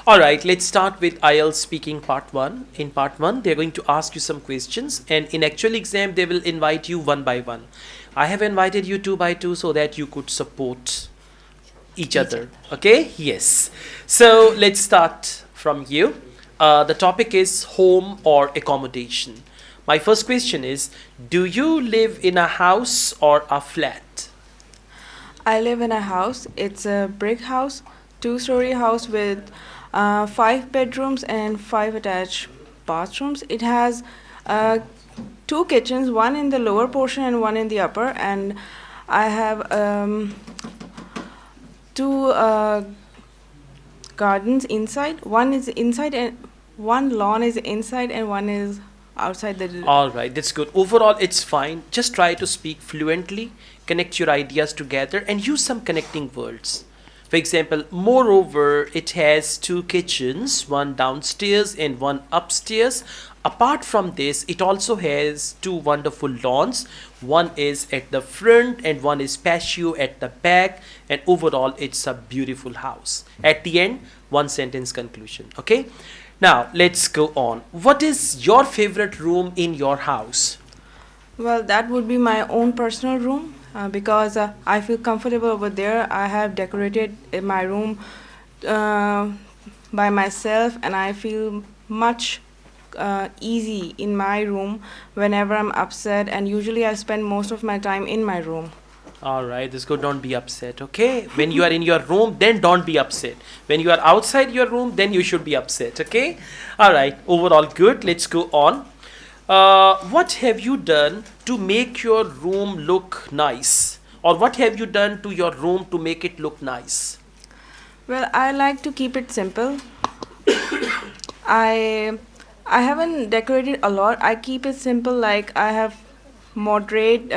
All right, let's start with IELTS speaking part 1. In part 1, they're going to ask you some questions, and in actual exam, they will invite you one by one. I have invited you two by two so that you could support each Each other. other. Okay? Yes. So let's start from you. The topic is home or accommodation. My first question is, do you live in a house or a flat? I live in a house. It's a brick house, two-story house with five bedrooms and five attached bathrooms. It has uh, two kitchens, one in the lower portion and one in the upper. And I have two gardens inside. One is inside and one lawn is inside and one is outside the. All right, that's good. Overall, it's fine. Just try to speak fluently, connect your ideas together, and use some connecting words. For example, moreover, it has two kitchens, one downstairs and one upstairs. Apart from this, it also has two wonderful lawns. One is at the front and one is patio at the back. And overall, it's a beautiful house. At the end, one sentence conclusion. Okay? Now, let's go on. What is your favorite room in your house? Well, that would be my own personal room because I feel comfortable over there. I have decorated my room uh, by myself, and I feel much easy in my room whenever I'm upset. And usually, I spend most of my time in my room. All right, this go. Don't be upset, okay? When you are in your room, then don't be upset. When you are outside your room, then you should be upset, okay? All right, overall good. Let's go on. What have you done to make your room look nice? Or what have you done to your room to make it look nice? Well, I like to keep it simple. I I haven't decorated a lot. I keep it simple. Like I have moderate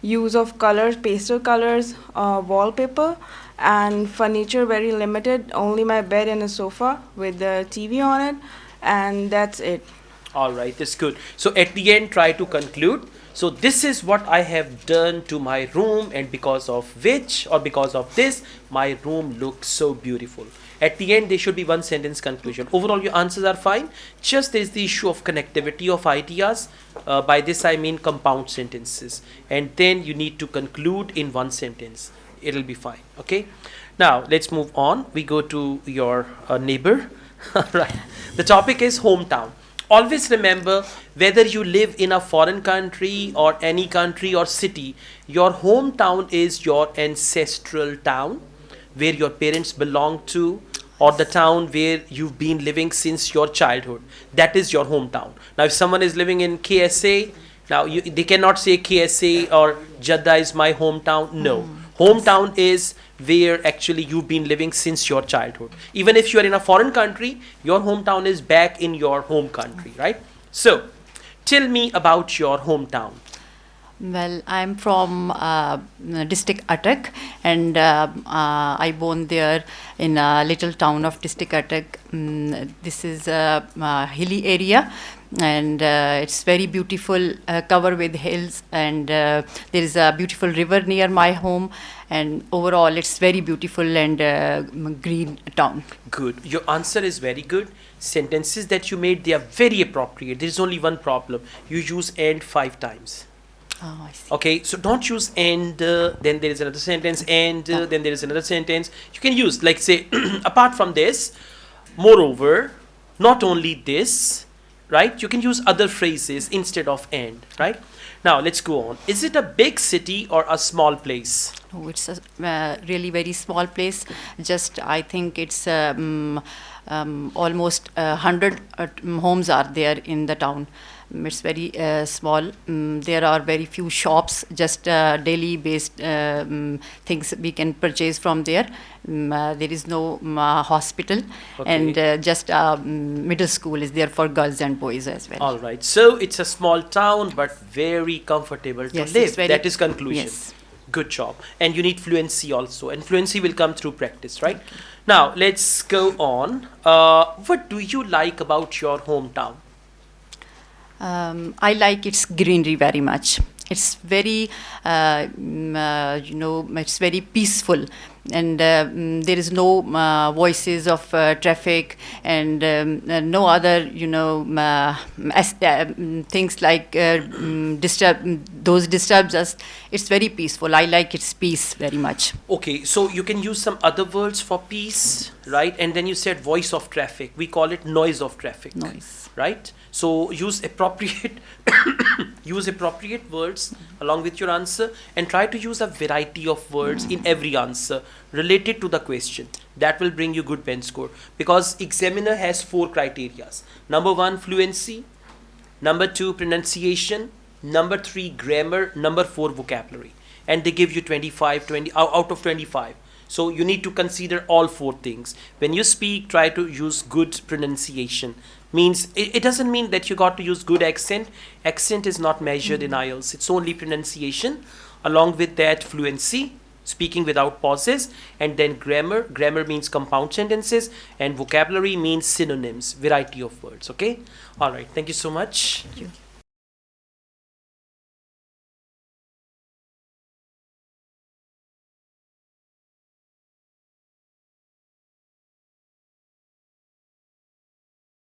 use of colors, pastel colors, wallpaper, and furniture very limited. Only my bed and a sofa with the TV on it, and that's it. All right, that's good. So at the end, try to conclude. So this is what I have done to my room, and because of which or because of this, my room looks so beautiful. At the end, there should be one sentence conclusion. Overall, your answers are fine. Just there is the issue of connectivity of ideas. By this, I mean compound sentences. And then you need to conclude in one sentence. It'll be fine. Okay. Now, let's move on. We go to your neighbor. Right. The topic is hometown. Always remember, whether you live in a foreign country or any country or city, your hometown is your ancestral town where your parents belong to, or the town where you've been living since your childhood. That is your hometown. Now, if someone is living in KSA, now they cannot say KSA or Jeddah is my hometown. No. Hometown is where actually you've been living since your childhood. Even if you are in a foreign country, your hometown is back in your home country, right? So, tell me about your hometown. Well, I'm from district Attak, and I born there in a little town of district Attak. This is a hilly area, and it's very beautiful, covered with hills, and there is a beautiful river near my home, and overall it's very beautiful and green town. Good. Your answer is very good. Sentences that you made, they are very appropriate. There is only one problem. You use and 5 times. Oh, I see. Okay, so don't use and, then there is another sentence, and then there is another sentence. You can use, like, say, apart from this, moreover, not only this, right? You can use other phrases instead of and, right? Now, let's go on. Is it a big city or a small place? Oh, it's a really very small place. Just I think it's almost 100 homes are there in the town. It's very small. There are very few shops, just daily based things we can purchase from there. There is no hospital, and Okay. just middle school is there for girls and boys as well. All right. So it's a small town, but very comfortable to Yes, live. it's very. That is conclusion. Yes. Good job. And you need fluency also. And fluency will come through practice, right? Now, let's go on. What do you like about your hometown? I like its greenery very much. It's very, it's very peaceful, and there is no voices of traffic, and no other, things like those disturbs us. It's very peaceful. I like its peace very much. Okay, so you can use some other words for peace, right? And then you said voice of traffic. We call it noise of traffic. Noise. Right? So use appropriate use appropriate words along with your answer, and try to use a variety of words in every answer related to the question. That will bring you good pen score, because examiner has 4 criterias. Number 1, fluency. Number 2, pronunciation. Number 3, grammar. Number 4, vocabulary. And they give you 20 out of 25. So you need to consider all 4 things. When you speak, try to use good pronunciation. Means it doesn't mean that you got to use good accent. Accent is not measured in IELTS. It's only pronunciation. Along with that, fluency, speaking without pauses, and then grammar. Grammar means compound sentences, and vocabulary means synonyms, variety of words. Okay? All right. Thank you so much. Thank you.